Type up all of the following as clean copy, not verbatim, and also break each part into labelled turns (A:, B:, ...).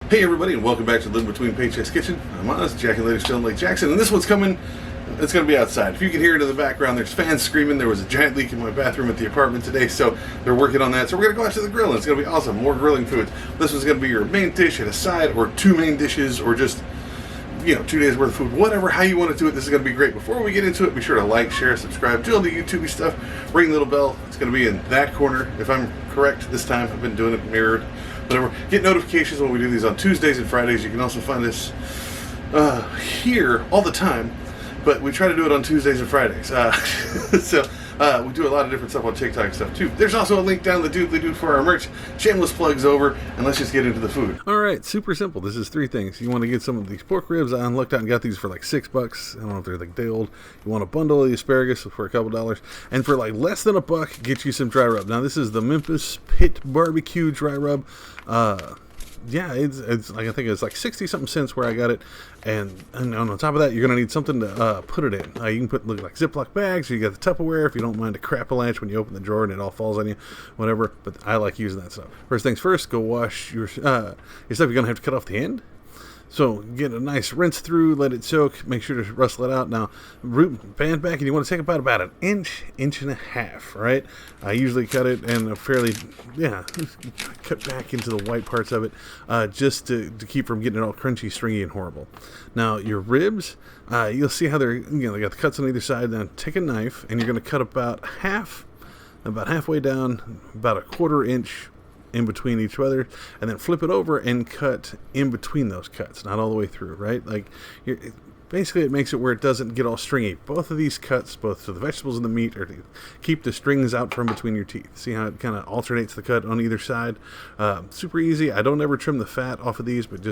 A: Hey everybody, and welcome back to Living Between Paychecks Kitchen. I'm Oz, Jack and Lady still in Lake Jackson, and this one's coming. It's going to be outside. If you can hear it in the background, there's fans screaming. There was a giant leak in my bathroom at the apartment today, so they're working on that. So we're going to go out to the grill, and it's going to be awesome. More grilling foods. This one's going to be your main dish and a side, or two main dishes, or just 2 days worth of food. Whatever, how you want to do it, this is going to be great. Before we get into it, be sure to like, share, subscribe, do all the YouTube stuff. Ring the little bell. It's going to be in that corner. If I'm correct this time, I've been doing it mirrored. Whatever. Get notifications when we do these on Tuesdays and Fridays. You can also find us here all the time, but we try to do it on Tuesdays and Fridays. So we do a lot of different stuff on TikTok and stuff too. There's also a link down the doodly for our merch. Shameless plugs over, and let's just get into the food. All right, super simple. This is three things. You want to get some of these pork ribs. I looked out and got these for like $6. I don't know if they're like day old. You want a bundle of the asparagus for a couple dollars, and for like less than $1, get you some dry rub. Now this is the Memphis Pit Barbecue dry rub. Yeah, it's like, I think it's like 60 something cents where I got it, and on top of that, you're gonna need something to put it in. You can put like Ziploc bags, or you got the Tupperware if you don't mind a crap-a-lanch when you open the drawer and it all falls on you, whatever. But I like using that stuff. First things first, go wash your stuff. You're gonna have to cut off the end. So get a nice rinse through, let it soak, make sure to rustle it out. Now, root band back, and you want to take about an inch and a half, right? I usually cut it and cut back into the white parts of it, just to keep from getting it all crunchy, stringy, and horrible. Now, your ribs, you'll see how they got the cuts on either side. Now, take a knife, and you're going to cut about halfway down, about a 1/4 inch in between each other, and then flip it over and cut in between those cuts, not all the way through, right? Basically it makes it where it doesn't get all stringy. Both of these cuts, both to the vegetables and the meat, are to keep the strings out from between your teeth. See how it kind of alternates the cut on either side? Super easy. I don't ever trim the fat off of these, but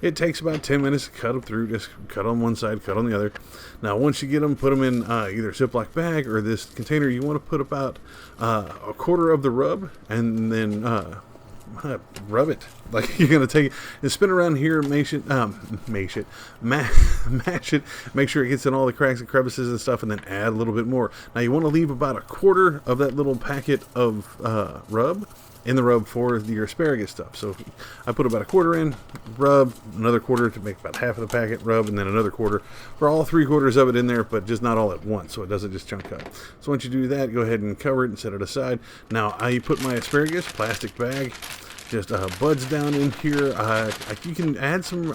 A: it takes about 10 minutes to cut them through. Just cut on one side, cut on the other. Now once you get them, put them in either a Ziploc bag or this container. You want to put about a 1/4 of the rub, and then rub it. Like, you're gonna take it and spin around here, mash it, make sure it gets in all the cracks and crevices and stuff, and then add a little bit more. Now you want to leave about a 1/4 of that little packet of rub in the rub for your asparagus stuff. So I put about a 1/4 in, rub, another 1/4 to make about half of the packet, rub, and then another 1/4 for all 3/4 of it in there, but just not all at once, so it doesn't just chunk up. So once you do that, go ahead and cover it and set it aside. Now I put my asparagus, plastic bag, just buds down in here. You can add some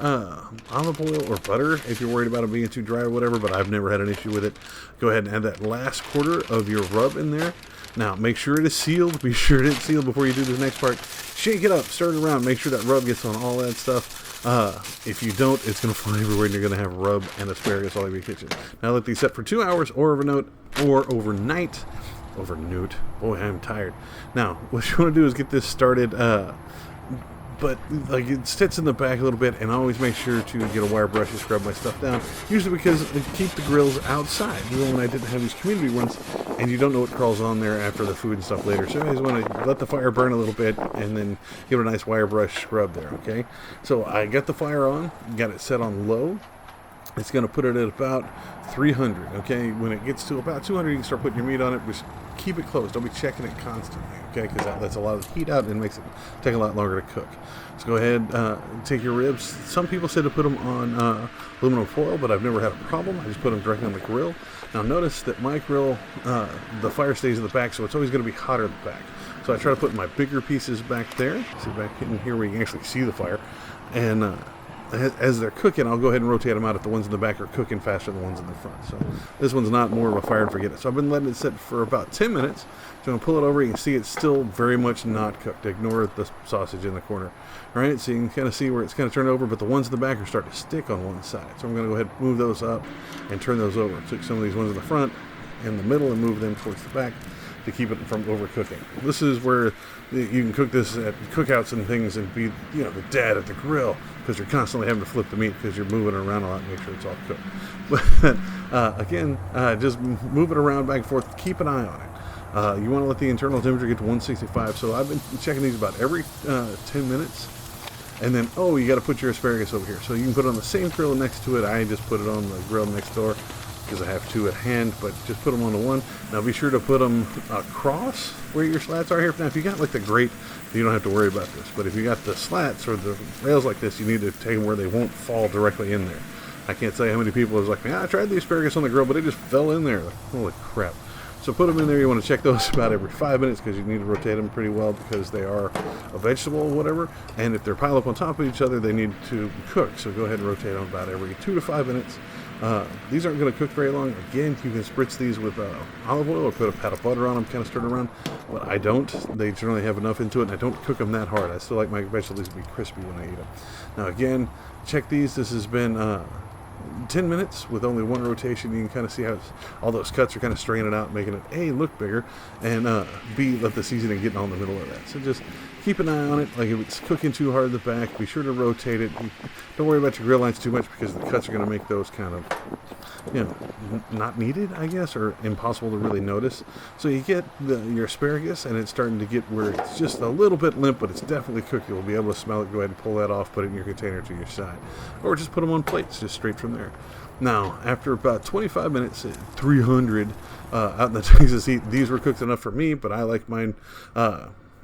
A: olive oil or butter if you're worried about it being too dry or whatever, but I've never had an issue with it. Go ahead and add that last 1/4 of your rub in there. Now make sure it is sealed. Be sure it's sealed before you do this next part. Shake it up, stir it around, make sure that rub gets on all that stuff. If you don't, it's going to fly everywhere, and you're going to have rub and asparagus all over your kitchen. Now let these set for 2 hours or overnight. Boy, I'm tired. Now, what you want to do is get this started, but like it sits in the back a little bit, and I always make sure to get a wire brush and scrub my stuff down, usually because I keep the grills outside. When I didn't have these community ones, and you don't know what crawls on there after the food and stuff later, so I always want to let the fire burn a little bit and then give it a nice wire brush scrub there. Okay, so I got the fire on, got it set on low. It's going to put it at about 300, okay? When it gets to about 200, you can start putting your meat on it. Just keep it close. Don't be checking it constantly, okay? Because that lets a lot of the heat out and makes it take a lot longer to cook. So go ahead, take your ribs. Some people say to put them on aluminum foil, but I've never had a problem. I just put them directly on the grill. Now notice that my grill, the fire stays in the back, so it's always going to be hotter in the back. So I try to put my bigger pieces back there. See, back in here where you can actually see the fire. And as they're cooking, I'll go ahead and rotate them out if the ones in the back are cooking faster than the ones in the front. So this one's not more of a fire and forget it. So I've been letting it sit for about 10 minutes. So I'm going to pull it over. You can see it's still very much not cooked. Ignore the sausage in the corner. All right, so you can kind of see where it's kind of turned over, but the ones in the back are starting to stick on one side. So I'm going to go ahead and move those up and turn those over. Took some of these ones in the front and the middle and move them towards the back to keep it from overcooking. This is where you can cook this at cookouts and things and be, the dad at the grill, because you're constantly having to flip the meat because you're moving it around a lot and make sure it's all cooked. But again, just move it around back and forth. Keep an eye on it. You want to let the internal temperature get to 165. So I've been checking these about every 10 minutes. And then, you got to put your asparagus over here. So you can put it on the same grill next to it. I just put it on the grill next door. because I have two at hand, but just put them on the one. Now be sure to put them across where your slats are here. Now if you got like the grate, you don't have to worry about this, but if you got the slats or the rails like this, you need to take them where they won't fall directly in there. I can't say how many people is like, man, I tried the asparagus on the grill, but it just fell in there. Like, holy crap. So put them in there. You want to check those about every 5 minutes because you need to rotate them pretty well because they are a vegetable or whatever. And if they're piled up on top of each other, they need to cook. So go ahead and rotate them about every 2 to 5 minutes. These aren't going to cook very long. Again, you can spritz these with olive oil or put a pat of butter on them, kind of stir it around. But I don't. They generally have enough into it, and I don't cook them that hard. I still like my vegetables to be crispy when I eat them. Now, again, check these. This has been 10 minutes with only one rotation. You can kind of see how all those cuts are kind of straining out, making it A, look bigger, and B, let the seasoning get in the middle of that. So just keep an eye on it. Like if it's cooking too hard in the back, be sure to rotate it. Don't worry about your grill lines too much because the cuts are going to make those kind of, you know, not needed, I guess, or impossible to really notice. So you get your asparagus and it's starting to get where it's just a little bit limp, but it's definitely cooked. You'll be able to smell it. Go ahead and pull that off, put it in your container to your side, or just put them on plates just straight from there. Now, after about 25 minutes at 300 out in the Texas heat, these were cooked enough for me, but I like mine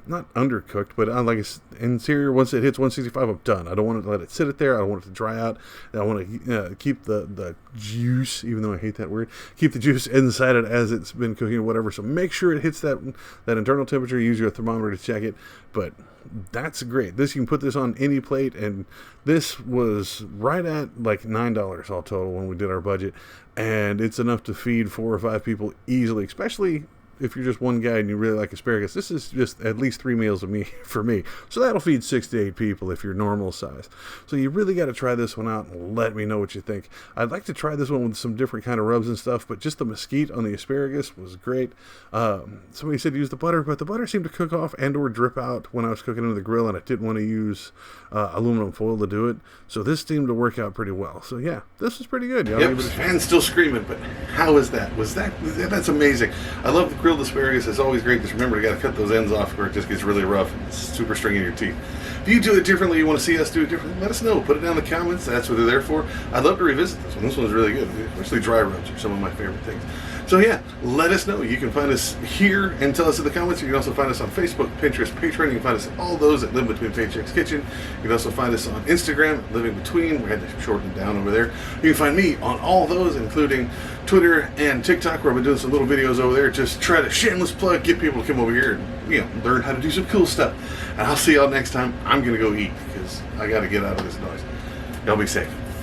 A: not undercooked, but I like it interior. Once it hits 165, I'm done. I don't want to let it sit there. I don't want it to dry out. I want to keep the juice, even though I hate that word, keep the juice inside it as it's been cooking or whatever. So make sure it hits that internal temperature. Use your thermometer to check it. But that's great. This, you can put this on any plate, and this was right at like $9 all total when we did our budget, and it's enough to feed 4 or 5 people easily, especially if you're just one guy and you really like asparagus. This is just at least 3 meals of me for me. So that'll feed 6 to 8 people if you're normal size. So you really got to try this one out and let me know what you think. I'd like to try this one with some different kind of rubs and stuff, but just the mesquite on the asparagus was great. Somebody said use the butter, but the butter seemed to cook off and or drip out when I was cooking it in the grill, and I didn't want to use aluminum foil to do it. So this seemed to work out pretty well. So yeah, this was pretty good.
B: Yep, fans still screaming, but how is that? That's amazing. I love the grilled asparagus. It's always great. Just remember, you got to cut those ends off or it just gets really rough. It's super stringy in your teeth. If you do it differently, you want to see us do it differently, let us know. Put it down in the comments. That's what they're there for. I'd love to revisit this one. This one's really good. Especially dry rubs are some of my favorite things. So yeah, let us know. You can find us here and tell us in the comments. You can also find us on Facebook, Pinterest, Patreon. You can find us all those at Live Between Paychecks Kitchen. You can also find us on Instagram, Living Between. We had to shorten it down over there. You can find me on all those, including Twitter and TikTok, where I've been doing some little videos over there. Just try to shameless plug, get people to come over here and learn how to do some cool stuff. And I'll see y'all next time. I'm gonna go eat because I got to get out of this noise. Y'all be safe.